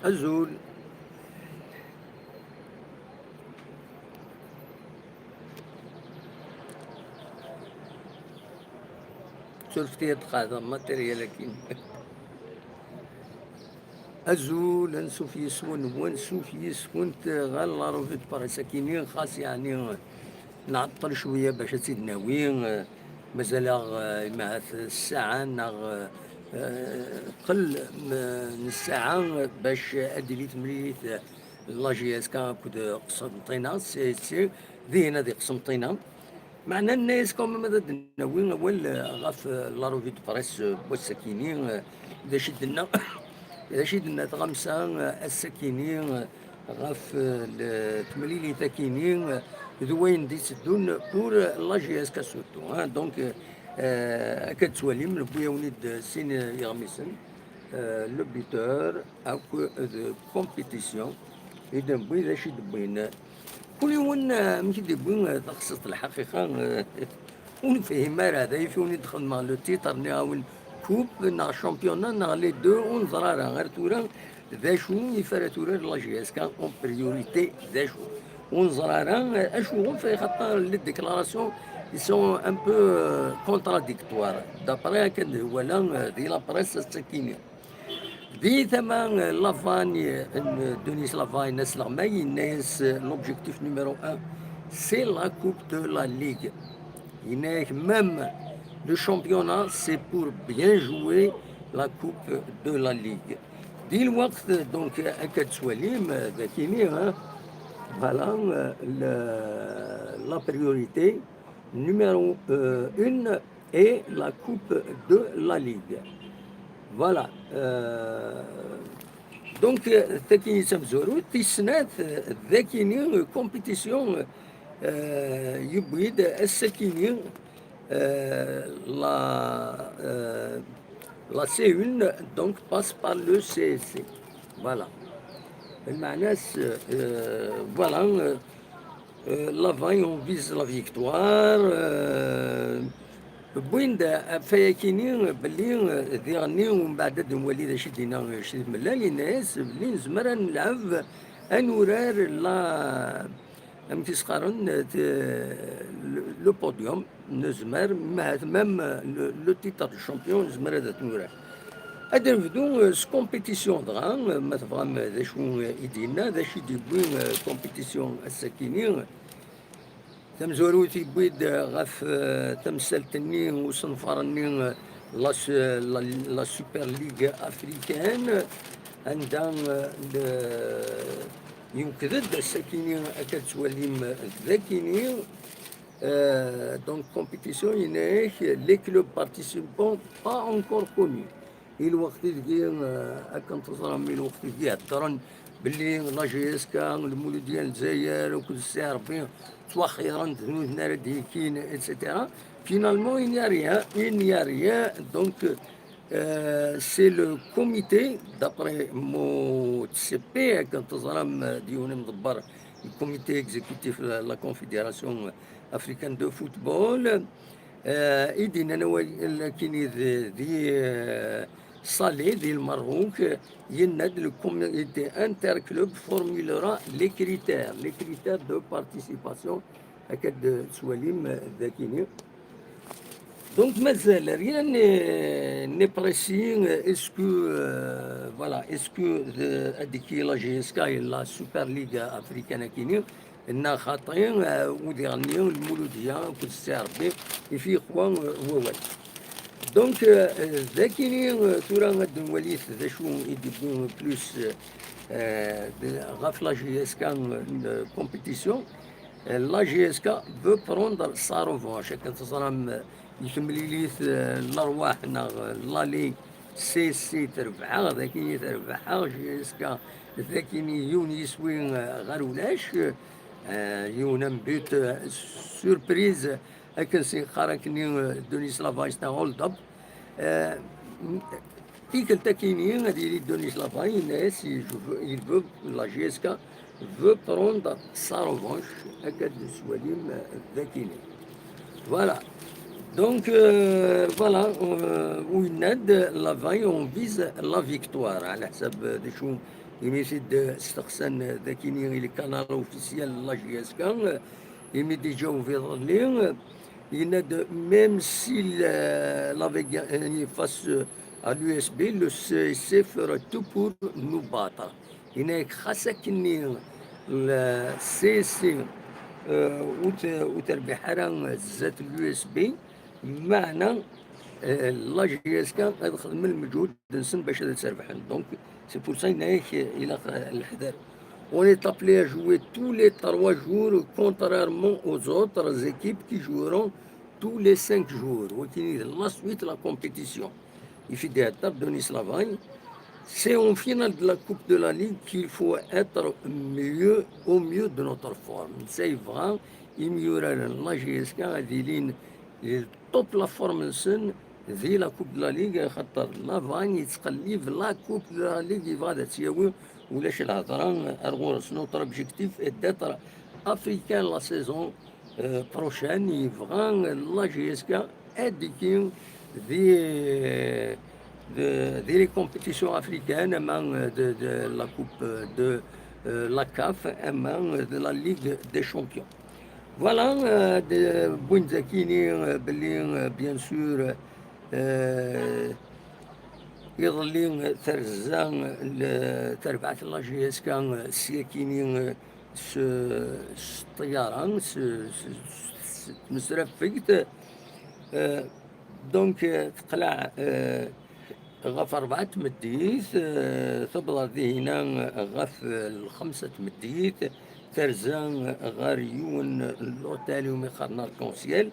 Azul, سولفتي هذا ماتيريال لكن أزول نشوف يسون ونشوف يسون غير لا روفي باراساكيني خاص يعني نعطل شوية باش تزيد ناوي مازال مع الساعة قل من الساعة باش أدي تمريت لا جي اس كا كود قسنطينة سي ذينا ذي قسنطينة معنا الناس كوم ماذا ناوي ولا غاف لا روفي دو بريس بوساكيني إذا شدنا إذا شدنا غمسة السكينين غاف التمليلي تاكينين ذوين دي سدون بور لا جي اس كاسوتو دونك كتسوالي من بويا وليد سين يغمسن لو بيتور او كومبيتيسيون اذا بوي ذا شي دبوين كل يوم ماشي دبوين تقصد الحقيقه ونفهم هذا يفوني دخل مع لو تيتر ناون كوب نا شامبيونا نا لي دو ونظرا غير تورا ذا شو يفرا تورا لا جي اس كان اون بريوريتي ذا شو ونظرا اشو في خاطر لي ديكلاراسيون يسون ان بو كونتراديكتوار دابري كان ولا دي لا بريس السكينه دي ثمان لافاني دونيس لافاني ناس لغماي الناس لوبجيكتيف نيميرو 1 سي لا كوب دو لا ليغ même le championnat, c'est pour bien jouer la Coupe de la Ligue. دي الوقت دونك أكد سواليم ذاكيني فوالا la priorité numéro 1 est la Coupe de la Ligue. Voilà. Donc ذاكيني تمزورو تيسنات ذاكيني كومبيتيسيون يبيد السكيني la C1 donc passe par le CSC. Voilà. المعنى voilà l'avant on vise la victoire بوين فياكيني باللي ذيغني ومن بعد نولي شي دينا شي ملال الناس باللي نزمر نلعب انورار لا أمتي سقارن لو بوديوم نزمر ميم لو تيتر دو شامبيون نزمر هذا تنوراه هذا نبدو كومبيتيسيون دغا ما تفهم ذا شو يدينا ذا شي ديبوين كومبيتيسيون الساكينين تمزورو تيبويد غاف تمثالتني وصنفرني لا سوبر ليغ افريكان عندها يمكن الساكينين أكاد توليم ذاكينين donc compétition هناك les clubs participants pas encore connus الوقت ديال كنتصرم الوقت ديال هضرن باللي لا جي اس كا المولود ديال الجزائر وكل الساعه ربي توخيرا ذنوب نار ديكين اتسيتيرا فينالمون il n'y a rien donc c'est le comité d'après mon TCP quand ديون مدبر الكوميتي اكزيكوتيف لا كونفيدراسيون افريكان دو فوتبول ايدينا كاين ذي صالي ديال المروك يناد لو كوميتي انتر كلوب فورمولورا لي كريتير دو بارتيسيباسيون هكا سواليم ذاكيني Donc, mazal, rien n'est précis. Est-ce que, voilà, est-ce que, la GSK et la Super Ligue africaine qui nous, n'a خاطين وديرني المولودية كل الساعة ربي في إخوان ووال. دونك ذاكيني تورا غاد نوليت ذا شو يديبون بلوس غاف لا جي اس كان كومبيتيسيون لا جي اس كا veut prendre sa revanche كنتصرم يكمليليت الارواح لالي سي سي تربحها ذاكيني تربحها جي اس كا ذاكيني يوني يسوي غير ولاش يونم بيت سوربريز هكا سي خاراكني دونيس لافايس تا هولد اب تيك التاكيني هادي دونيس لافاي الناس يلفو لا جي اس كا veut prendre sa revanche هكا سواليم ذاكيني فوالا Donc voilà, où il aide la veille, on vise la victoire. على حسب شو يميسيد استقسان ذاكيني اللي كان اوفيسيال لا جي اس كان يميدي جاو في ظلين يناد ميم سي يعني فاس à l'USB, le CEC fera tout pour nous battre. هناك خاصة كني الCEC وتربحها زات اليو اس بي بمعنى لا جي اس كان غادي نخدم المجهود نسن باش هذا تربحن دونك سي بور سا هناك الى الحذر. On est appelé à jouer tous les 3 jours, contrairement aux autres équipes qui joueront tous les 5 jours. La suite de la compétition. Il fait des étapes de Nice-Lavagne. C'est en finale de la Coupe de la Ligue qu'il faut être au mieux de notre forme. C'est vrai, il y aura la GSK غادي توب لا فورم نسن في لا كوب دو لا ليغ خاطر لافاني يتقلي في لا كوب دو لا ليغ غادا تساوي ولاش الهضره ارغورس نوتر اوبجيكتيف داتر افريكان لا سيزون بروشان يفغان لا جي اس كا اديكين دي دي لي كومبيتيسيون افريكان اما دو لا كوب دو لا كاف اما دو لا ليغ دي شامبيون. فوالا بوين زاكيني باللي بيان سور يظلين ترزان تربعت لا جي اس كان سيكيني الطيران مسرفقت دونك تقلع غف 4 تمديت تبضى ذهنا غف ال5 تمديت ترزان غاريون الأوتيل وميخارنا الكونسيال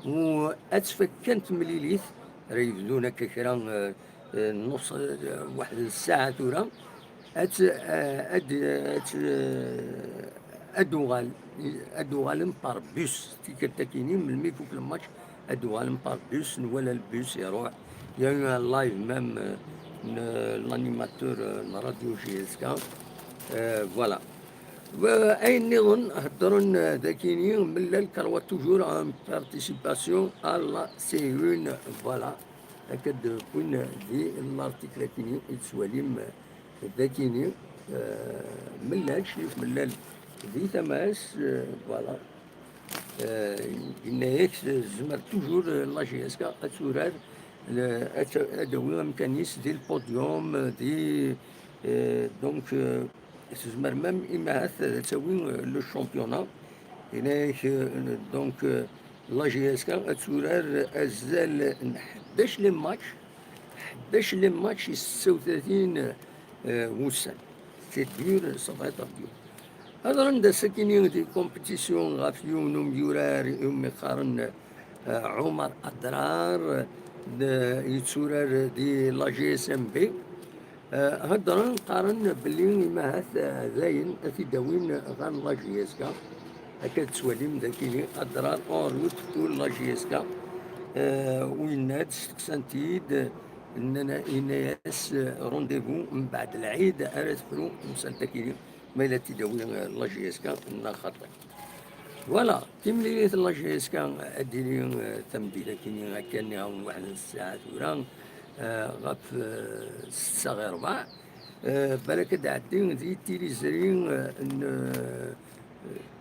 وأتفكنت مليليث ريفدونا كرا نص واحد الساعة تورا أدوغالم بار بوس تيكتاكيني من الميكو في الماتش أدوغالم بار بوس ولا البوس يروح يا لايف ميم l'animateur la radio GSK فوالا. وأين نظن هدرون ذاكيني من الكروات توجور ان بارتيسيباسيون على سي 1 فوالا هكذا كون دي الارتيكل كيني يتسواليم ذاكيني ملال شريف ملال ذي تماس فوالا إنايك زمر توجور لا جي اس كا أتسورار أدوي أمكانيس دي البوديوم دي دونك زمر مام إماث تسوي لو شامبيونا هناك دونك لا جي اس كا أتسورار أزال 11 لي ماتش 11 لي ماتش 36 وسن سي دور صافي دور. هذا عند سكيني دي كومبيتيسيون غافيون وميورار يوم قارن عمر أدرار يتسورار دي لا جي اس ام بي هضرا قارن بلي ما زاين في داوين غير لا جي اس كا هكا تسواليم ذاكيني أدرار اون روت تو لا جي اس كا وينات سانتيد اننا اناس رونديفو من بعد العيد ارات فرو مسلتكيني ما الى تداوي لا جي اس كا خاطر فوالا تمليت لا جي اس كا اديني تمديده كيني كان واحد الساعات ورا غف 6 غير 4 بالك دعدين ذي تيليزرين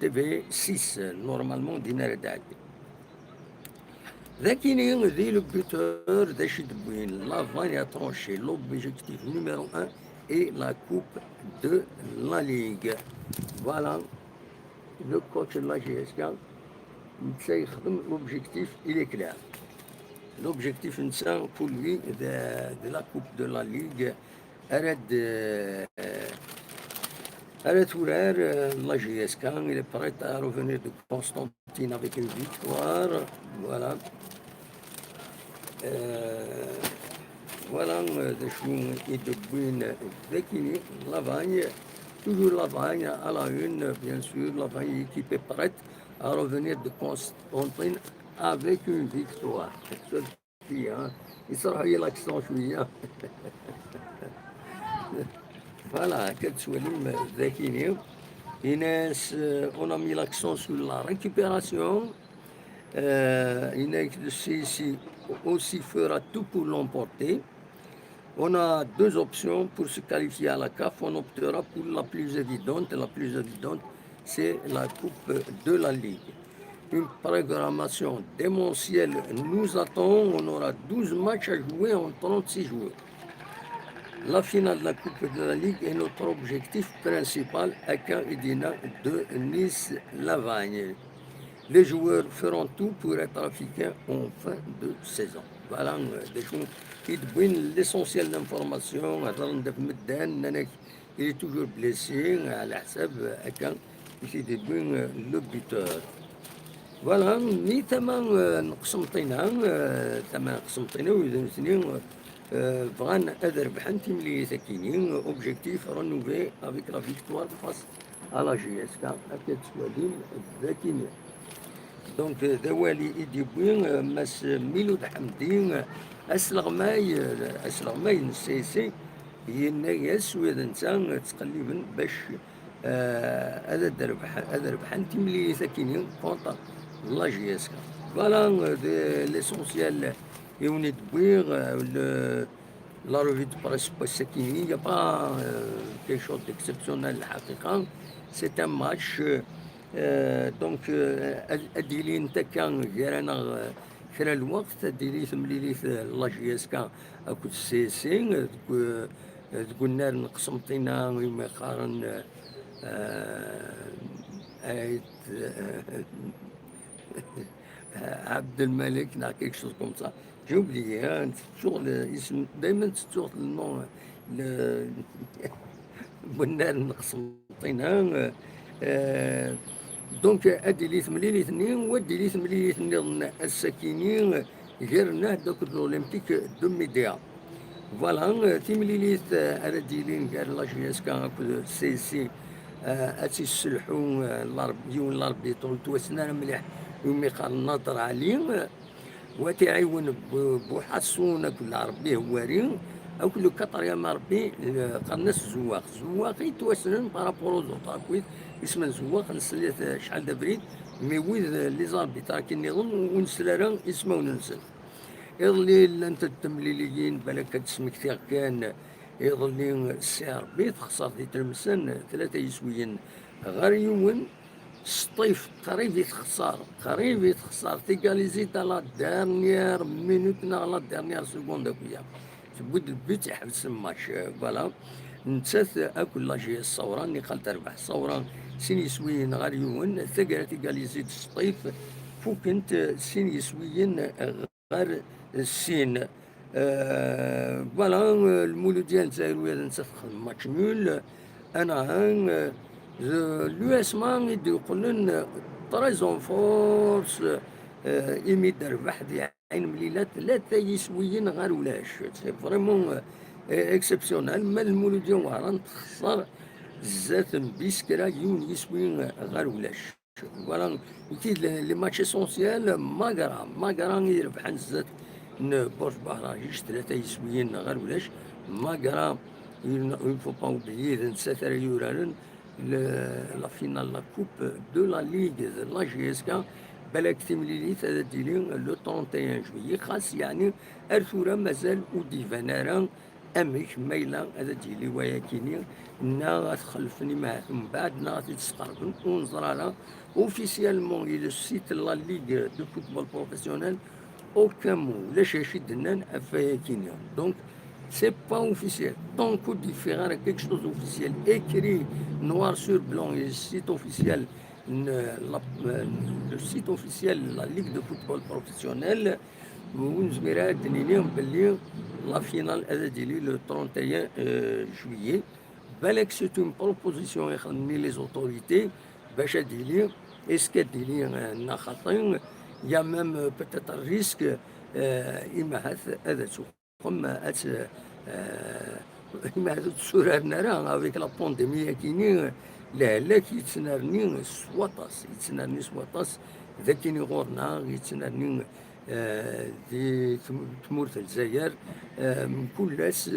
تي في 6 نورمالمون دينار دعدي ذاكيني ذي لو بوتور داش دبوين لا فاني ترونشي لوبجيكتيف نيميرو 1 et la coupe de la ligue. Voilà, le coach de la GSK, l'objectif il est clair. L'objectif pour lui de la coupe de la ligue, arrête ouvert la GSK, il est prêt à revenir de Constantine avec une victoire. Voilà. Voilà, de Choum et de Brune Bekini, Lavagne, toujours Lavagne à la une, bien sûr, Lavagne équipe est prête à revenir de Constantine avec une victoire. Il sera l'accent chouïa. Voilà, quel Soulim Bekini. Inès, on a mis l'accent sur la récupération. Inès aussi fera tout pour l'emporter. On a deux options pour se qualifier à la CAF. On optera pour la plus évidente. La plus évidente, c'est la Coupe de la Ligue. Une programmation démentielle nous attend. On aura 12 matchs à jouer en 36 jours. La finale de la Coupe de la Ligue est notre objectif principal à Caen Edina de Nice-Lavagne. Les joueurs feront tout pour être africains en fin de saison. Voilà des choses qui donnent l'essentiel d'informations. Il est toujours blessé à la Caen, qui devient le buteur. فوالا مي ثما نقسم طينا ثما نقسم طينا وإذا سنين بغان أذربحن تيملي ساكينين أوبجيكتيف رنوفي افيك لا فيكتوار فاس على جي اس كا هكا تسوالين ذاكينين دونك دوالي إيدي بوين ماس ميلود حمدين أسلغماي نسيسي هي الناس وإذا نتا تقليبا باش هذا دربحن تيملي ساكينين كونطا la JSK. Voilà l'essentiel. Et on est la revue de presse Sakini. Il n'y a pas quelque chose d'exceptionnel. C'est un match. Donc, أديلي أنت كان غير أنا خلال الوقت أديلي ثمليلي لا جي اس كا أكو السيسي تقول نار نقسمطينا ويما يقارن عبد الملك لا كيك شوز كوم سا j'ai oublié hein, toujours الاسم دائما toujours le nom بنار نقسمطينا دونك ادي لي ثمليلي اثنين ودي لي ثمليلي اثنين الساكنين غيرنا دوك الاولمبيك دو ميديا فوالا تيمليليت على ديلين كاع لا جي اس كا سي سي اتي السلحو الاربيون الاربيتون توسنا مليح يومي قال النظر عليه وتعاون بوحسون كل ربي هوارين او كل كطر يا مربي قناس زواق يتوسنن بارابور زوطاكويت اسم زواق نسليت شحال دبريد مي ويد لي زاربي تراكي نظن ونسلارا اسمه وننسل يظلي انت التمليليين بالك تسمكتي كان يظلي السي ربي تخسر في تلمسان ثلاثة يسويين غير يوم سطيف قريب يتخسر تيكاليزي لا دارنيير مينوت لا دارنيير سكوند كويا تبود البيت يحبس الماتش فوالا نتسات اكل لا جي الصورة اللي قال تربح الصورة سين يسويين غير يوم ثقرا تيكاليزي سطيف فوق انت سين يسويين غير السين فوالا المولود ديال الجزائر وهذا نتفخ ماتش نول انا l'US اسمان يقولون تريزون فورس يميد ربح يعني مليلات ثلاثة يسويين غير ولاش سي فريمون اكسبسيونال ما المولود ديال وهران تخسر زات بيسكرا يون يسويين غير ولاش فوالا اكيد لي ماتش اسونسيال ماغرا يربح زات بورش بهراجيش ثلاثة يسويين غير ولاش ماغرا il faut pas oublier 27 يوران la finale de la Coupe de la Ligue de la GSK بالك تمليلي تديلين لو 31 جويي خاص يعني ارثورا مازال ودي فنارا امك ميلا هذا ديلي وياكيني نا تخلفني معاه من بعد نا تتسقربن ونظر على اوفيسيالمون الى السيت لا ليغ دو فوتبول بروفيسيونيل aucun mot لا شاشي دنان افاياكيني دونك c'est pas officiel. Tant que différent de quelque chose d'officiel, écrit noir sur blanc, et le site officiel, le site officiel de la Ligue de football professionnel, la finale est le 31 juillet. C'est une proposition et les autorités, est-ce qu'il y a même peut-être un risque, comme ما تسورنا راه avec la pandémie كيني لا كيتسنرني سواطاس ذاكيني غورنا يتسنرني دي تمورت الجزائر من كل ناس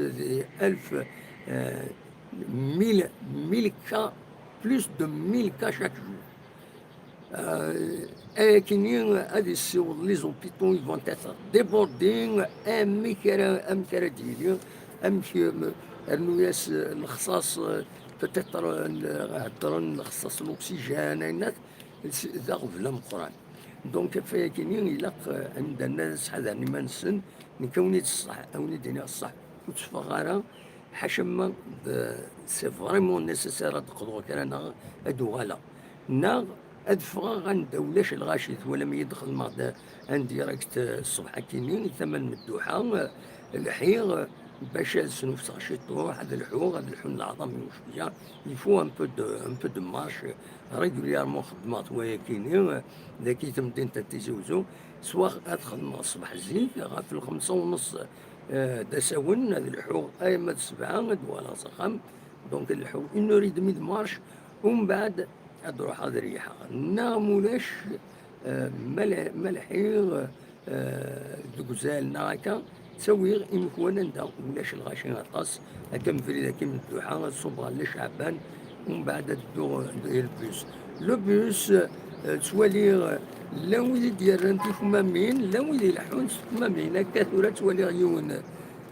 1000 1000 cas plus de 1000 cas chaque jour les hôpitaux ils vont être débordés. امشي الناس الخصاص بتتر هضرن الخصاص الاكسجين الناس ذا غفله مقران. دونك فاكيني إلا عند الناس هذا ما نسن نكوني الصح أو نديني الصح وتفغارا حاشا سي فريمون نيسيسير تقضوا كان ادو غالا نا ادفغا غندولاش الغاشيت ولا ما يدخل ما ان ديريكت الصبح كيني ثمن مدوحه الحيغ باش سنوف غاشيطو هذا الحو هذا الحو العظم شويه يفو ان بو دو مارش ريغوليارمون خدمات ويا كيني ذاكي تمدين تتيزوزو سواء تخدم الصباح الزيت في الخمسة ونص دساون هذا الحو ايما السبعة دوالها صخم دونك الحو اون اوري دمي دو مارش ومن بعد تروح هذا الريحة مولاش ملحي دوكزال هكا تسوي إمكوانا نتا ولاش الغاشي غطاس هكا مفريد هكا من الدوحة الصبغة اللي شعبان ومن بعد دو البوس لو بوس توالي لا ويلي ديال انتي كمامين لا ويلي يلحون كمامين هكا ثورة توالي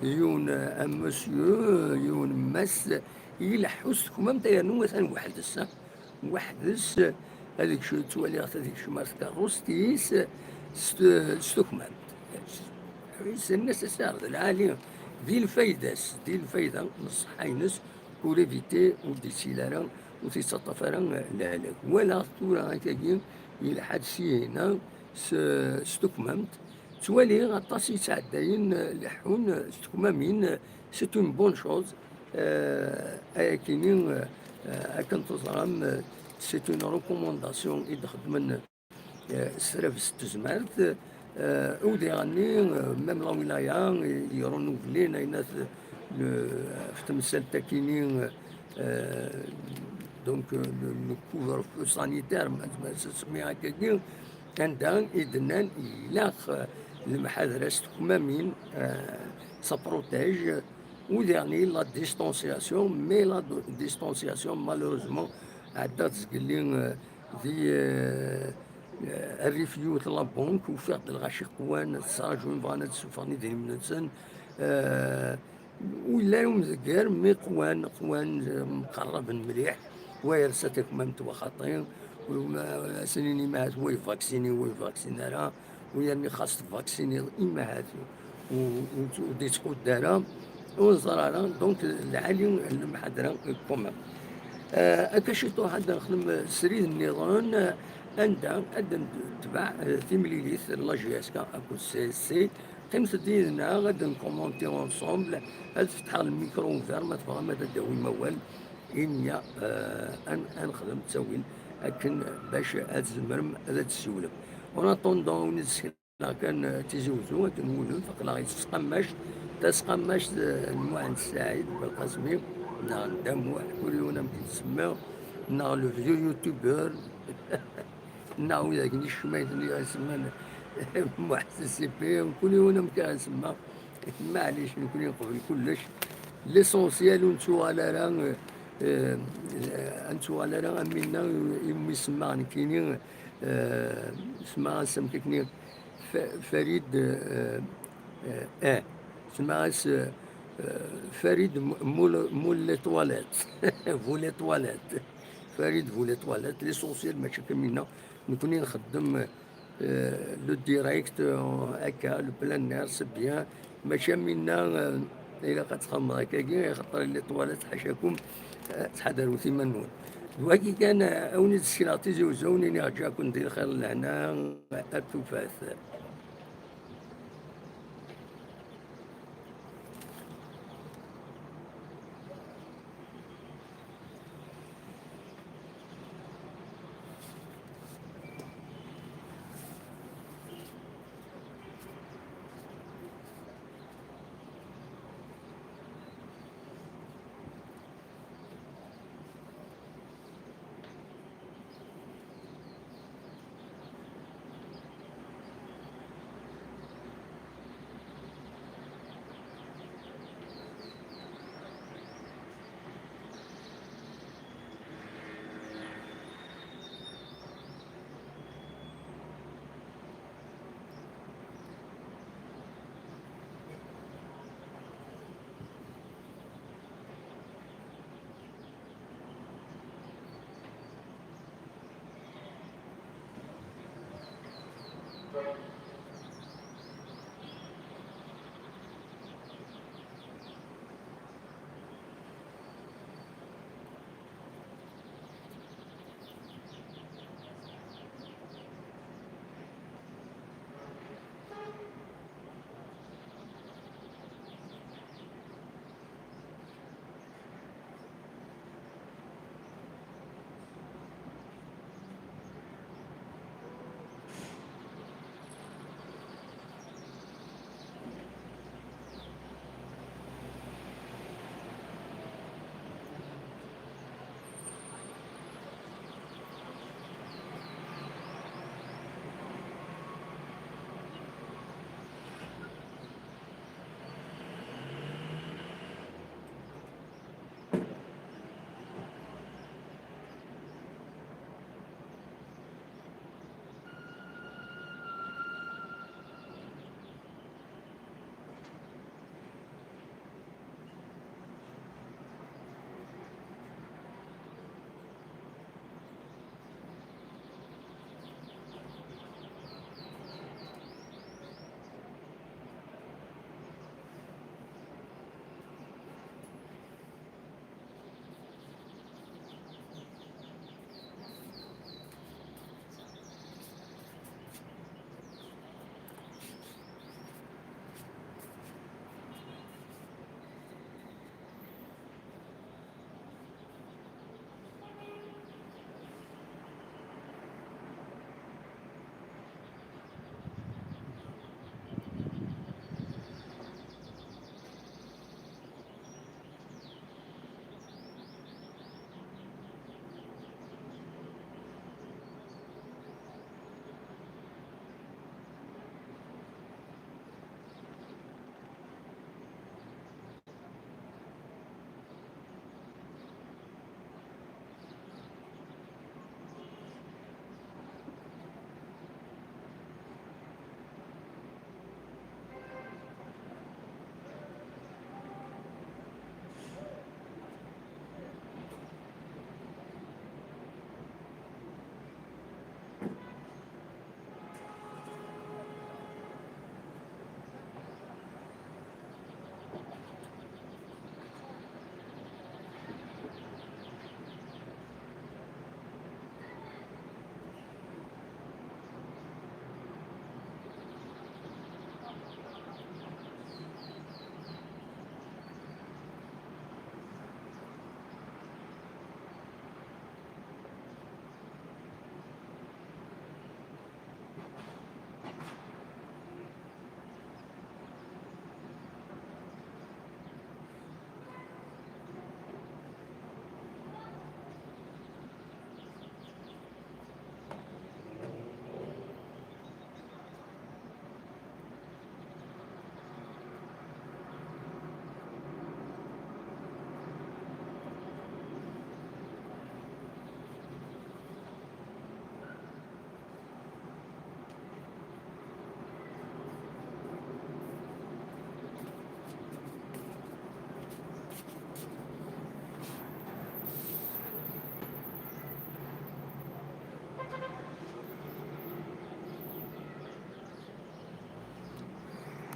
يون ان مسيو يون ماس يلحوس كمام تايرنو مثلا وحدس هذيك شو توالي هذيك شو مارك كاروستيس ستوكمان سي نيسيسار العالي دي الفايدة نص حينس وريفيتي وديسي لارا وتيتسطف راه الهلاك ولا ثورة هكاكي يلحد سي هنا ستوكمامت توالي غطاس يتعداين لحون ستوكمامين سي اون بون شوز كاينين هاكا تزرام سي اون ريكومونداسيون إذا خدمن السرف ستزمارت ودي غني ميم لا ولاية يرونوفلين الناس في تمثال تاكينين دونك لو كوفر فو سانيتير ما تسمي هكاكي كان دان إذنان إلا المحاذرة ستكمامين سا بروتيج وديرني لا ديستونسياسيون مي لا ديستونسياسيون مالوروزمون عدات تقلين ذي الريفيوت لا بونك وفيغ الغاشي قوان تساجون بغانا تسوفاني دير منسن ولا يوم ذكر مي قوان مقرب مليح ويرساتك ممت وخطين سنيني ما هو يفاكسيني ويرني خاص تفاكسيني إما هاتو ودي تقود دارا وزرارا دونك العالي المحضرة كومام أكشيتو هذا نخدم سريد النظام عندها أدن تبع تيمليليث لا جي اس كا أكو سي سي قيمة ديالنا غادي نكومونتي اونصومبل هاد فتح الميكرو اوفير ما تبغى ما تداوي موال إنيا نخدم تسوين لكن باش هاد الزمرم هذا تسولف ونا طوندون ونسكن كان تيزوزو كنولو فقلا تسقماش المهندس سعيد بالقاسمي دام واحد كل يوم كيتسمى لو فيو يوتيوبر ذاك الشميت اللي غيسمى محسن سي بي وكل يوم كنسمى معليش نكون قبل كلش ليسونسيال ونتو على راه انتو على راه منا يمي سمعني كيني سما سمكتني فريد سما فريد مول لي تواليت فولي تواليت فريد فولي تواليت ليسونسيال ماشي كمينا نكوني نخدم لو ديريكت هكا لو بلانير سي بيان ماشي منا إلا كتخمم هكاكي خاطر لي تواليت حاشاكم تحضروا ثمنون وكي كان اوني تسكيلاتي زوزوني نرجعكم ندير خير لهنا التوفاث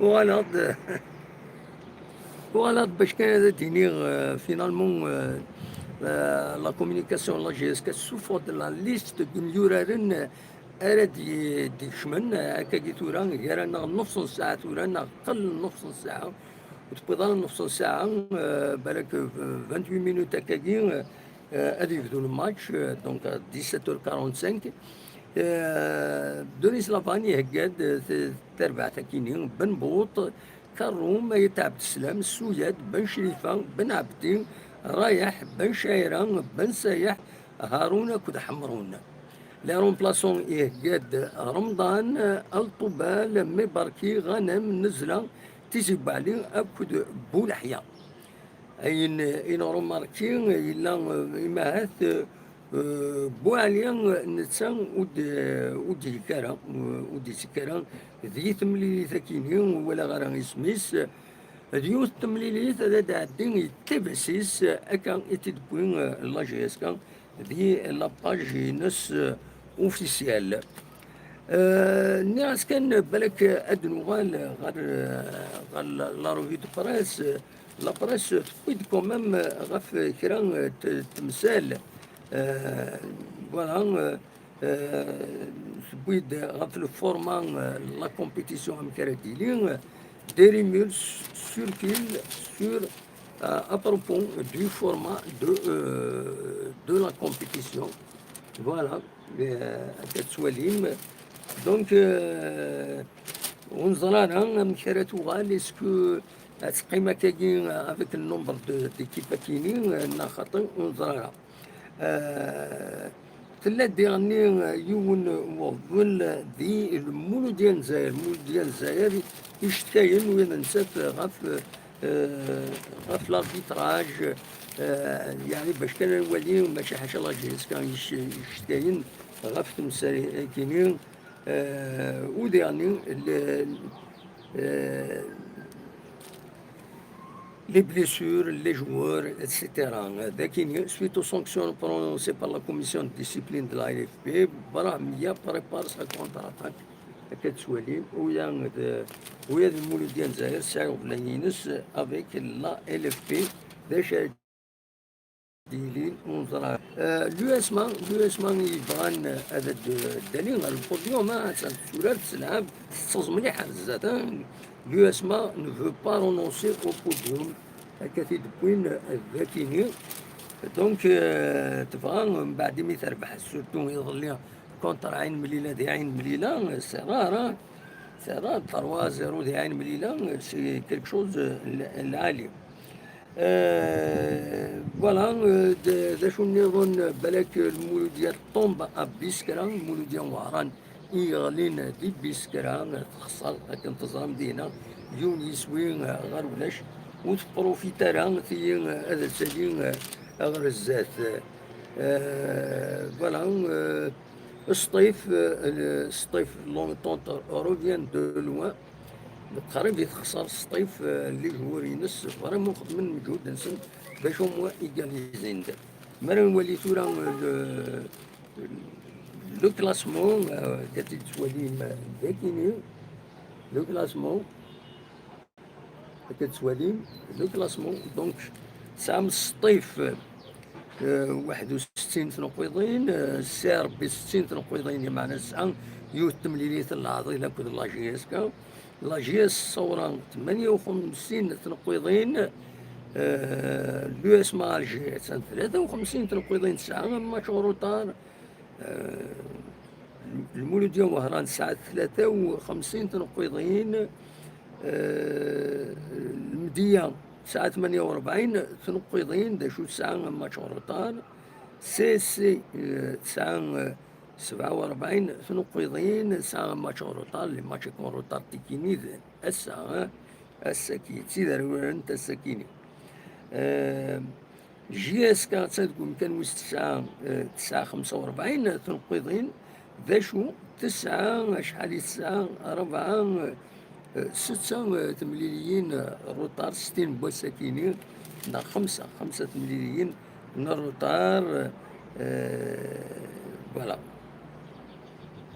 Voilà, voilà باش كان tenir finalement la communication la GSK sous forme de la liste de يورارن أراد يكشمن هكا تورا رانا نص ساعة تورا قل نص ساعة وتبقى نص ساعة بالك 28 مينوت هكاكي هذا يبدو الماتش دونك 17h45 دوني سلافاني هكاد تربع تاكيني بن بوط كروم يتعب السلام السويد بن شريفة بن عبدين رايح بن شايران بن سايح هارون كد حمرون لي رومبلاسون قاد رمضان الطبال مباركي غنم نزله تيجي بالي اكد بولحيا اين روماركي الا امهات بواليا نتسان ودي كارا ودي سكارا ذي تملي ثكيني ولا غرا اسميس ديوث تمليليت هذا دعدين يتبسيس اكا يتدبوين لا جي اس كان ذي لاباج نس اوفيسيال الناس كان بالك ادنو غير لا روفي دو بريس لا بريس تفيد كومام غف كرا تمثال فوالا تفيد غف الفورمان لا كومبيتيسيون ام كاراتيلين ديريميل سيركيل سور à propos du format de la compétition. Voilà, كتسواليم دونك ونظرانا مشارات وغال اسكو تقيمة كاين افيك النومبر ديكيبا كاينين خاطر ونظرانا تلا ديرني يون وظل دي المولو ديال الجزائر المولو ديال الجزائر يشتكاين وين نسات غف لاربيتراج يعني باش كان نولي ماشي حاجه لاجيس كان يشتكاين غف تمثال كاينين وديرني les blessures, les joueurs, etc. Suite aux sanctions prononcées par la commission de discipline de l'AFP, Brahmia prépare sa contre-attaque كتسوالي ويا المولود ديال الجزائر سعيو بلانينس افيك لا ال اف بي باش ديلين ونظرا لو اسمان يبغان هذا الدليل على البوديوم سورات تلعب تصوص مليح زاد لو اسما نفو با رونونسي او بوديوم هكا تيدبوين ذاكيني دونك تبغى من بعد ما تربح سورتو يظل ليها كونتر عين مليله دي عين مليله سرارة 3-0 دي عين مليله سي كيلك شوز العالي فوالا دا شو نظن بالك المولود ديال طومبا بيسكرا المولود ديال وهران يغلين دي بيسكرا تخسر لكن تزرم دينا يونيس وين غير ولاش وتبروفيتارا في هذا السليم غير الزات فوالا الصيف لونتونتر روفيان دو لوان قريب يتخسر الصيف اللي جوار ينس فريمون من مجهود نسن باش هما ايكاليزين دا مرة وليتو راه لو كلاسمون كتسوالي داكيني لو كلاسمون كتسوالي لو كلاسمون دونك ساعة من الصيف 61 تنقيضين السعر ب 60 تنقيضين معنا ساعة يوث تمليلية العاضي لابد لا جي اس كا لا جي اس صورا 58 تنقيضين اليو اس مع الجي اس 53 تنقيضين ساعة ماتش روتار المولود يوم وهران ساعة 53 تنقيضين المدية ساعة 48 تنقيضين دا شو ساعة ماتش روتار سي ساعة 47 تنقيضين ساعة ماتش روتار اللي ماتش يكون روتار تيكيني الساعة السكين سيدي انت السكيني جي اس كا تقول كان وسط الساعة 45 تنقيضين ذا شو 9 شحال الساعة 4 6 تمليليين روتار 60 بوا ساكينين لا 5 تمليليين من الروتار فوالا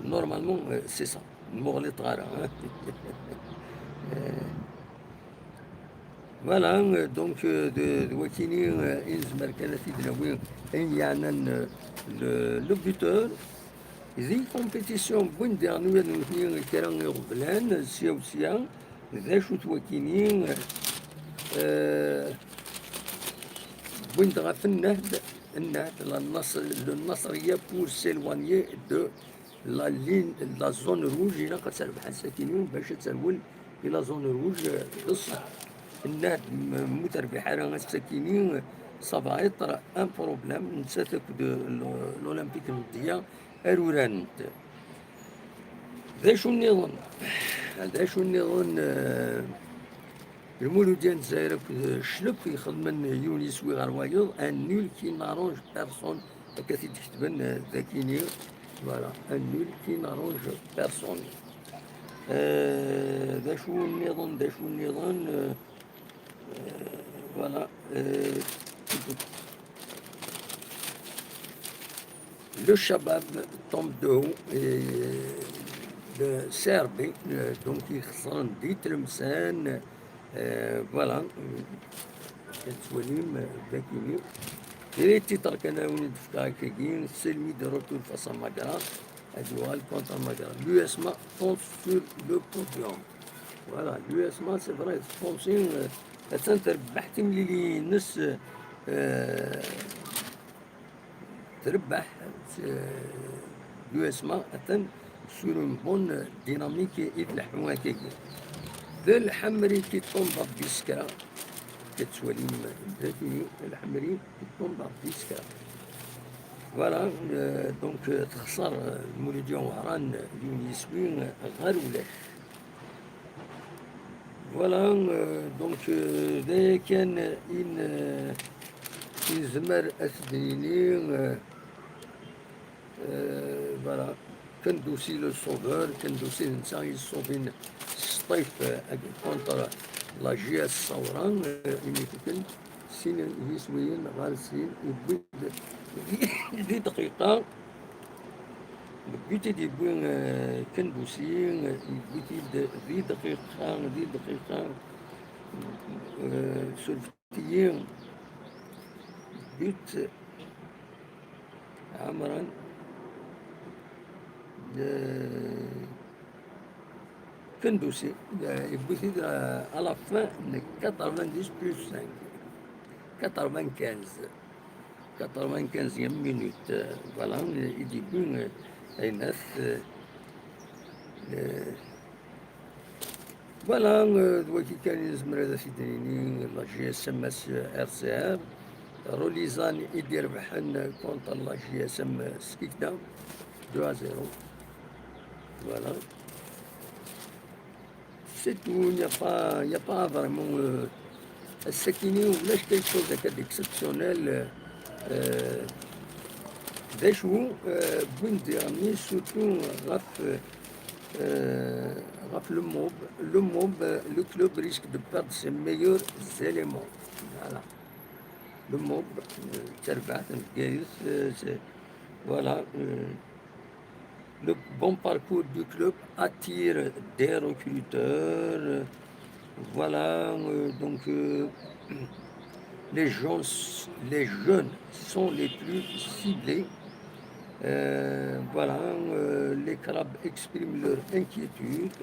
نورمالمون سي سا المغلط غارة فوالا دونك دوكيني إنزمر كانت يدناوي إن يعني لو بوتور ذي كومبيتيسيون بوين ديرنويا نوثني كران يغبلان سيا ذا شو توكيني بوين غاف النهد النصرية بور سيلوانيي دو لا لين لا زون روج إلا قد تربح الساكنين باش تسول إلى زون روج بصح النهد متربحة راه الساكنين صافا يطرا ان بروبليم نساتك الأولمبيك المدية أرورانت ذا شو النظام المولود ديال الجزائر شلوك يخدم يونيس ويغار وايض ان نول كي نارونج بيرسون هكا تكتبن ذاكيني فوالا ان نول كي نارونج بيرسون ذا شو النظام فوالا le Shabab tombe de haut et سيربي دونك يخسرن دي تلمسان فوالا كتوليم باكيني ديري تيتر كان وني دفكا كاين سلمي دو روتور فاس ماغرا ادوال كونتر ماغرا لو اسما فونس سور لو بوديوم فوالا لو اسما سي فري فونسين تربحتي ملي نس تربح لو اسما سور اون بون ديناميك يفلح هكاك ذا الحمري كي تنضب بسكرا كتولي ذاتي الحمري كي تنضب بسكرا فوالا دونك تخسر المولوديون وهران ديون يسوين غير ولاش فوالا دونك ذا كان إن زمر أسديني فوالا كندوسي لو سوفور كندوسي نتا يصوبين الصيف كونتر لا جي اس الثوران يمكن سين يسويين غير سين يبيد دي دقيقة بيتي دي بوين كندوسي بيتي دي دقيقة سلفتيين بيت عمرا كندوسي يبوثي à la fin de 90 plus 5 95e minute voilà يجيبون أي ناس فوالا دلوقتي كان يزمر هذا سيديني لا جي اس ام اس ار سي ار روليزان يدير بحن كونتر لا جي اس ام سكيكدا 2-0 voilà. C'est tout, il n'y a pas vraiment. السكيني ولاش quelque chose d'exceptionnel. داشو بوين ديرني سورتو غاف لو موب لو كلوب ريسك دو بيرد سي ميور زيليمون فوالا لو موب تربعت نتقايس فوالا le bon parcours du club attire des recruteurs. Voilà, donc les jeunes sont les plus ciblés. Voilà, les clubs expriment leur inquiétude.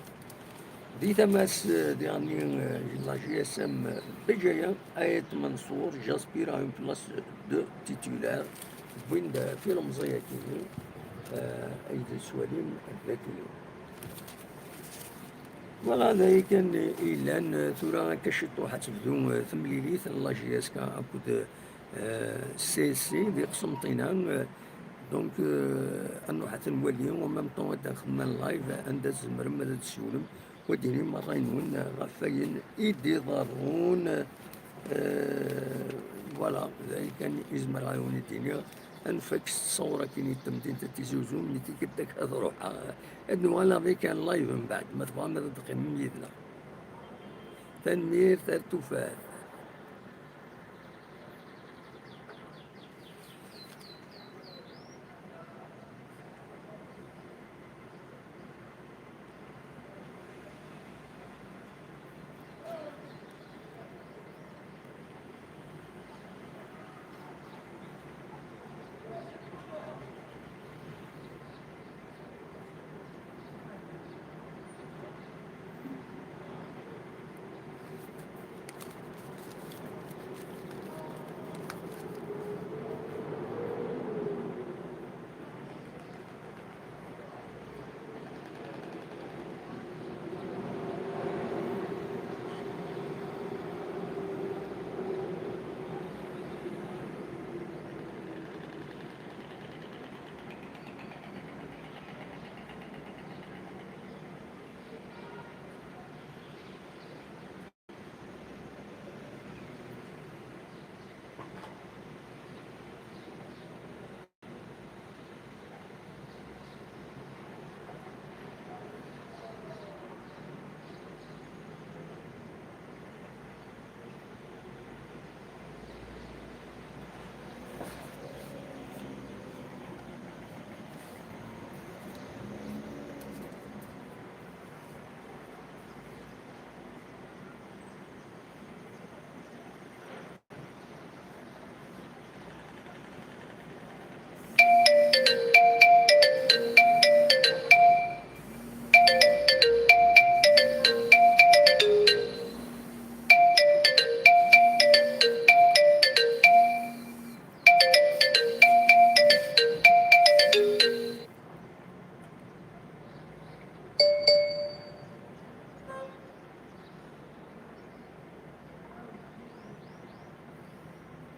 Ditamas dernier, la GSM Béjaïa, Aït Mansour, j'aspire à une place de titulaire. Wind film Zayakini. أيد السوالين الذكية فوالا هذا كان إعلان ثورة كشطو حتبدو ثمليليت الله جياسكا أكود سي سي دي قسمطينة دونك أنو حتى نولي ومام طون خدمان لايف عند مرمى تسولم وديني مرينون غفاين إيدي ضارون فوالا هذا كان يزمر عيوني الدنيا انفك الصورة كي تمدين تتزوزو ملي تيكدك هذا روحها انو انا غير كان لايف من بعد ما تبغى ما تدقي من يدنا تنمير ترتفات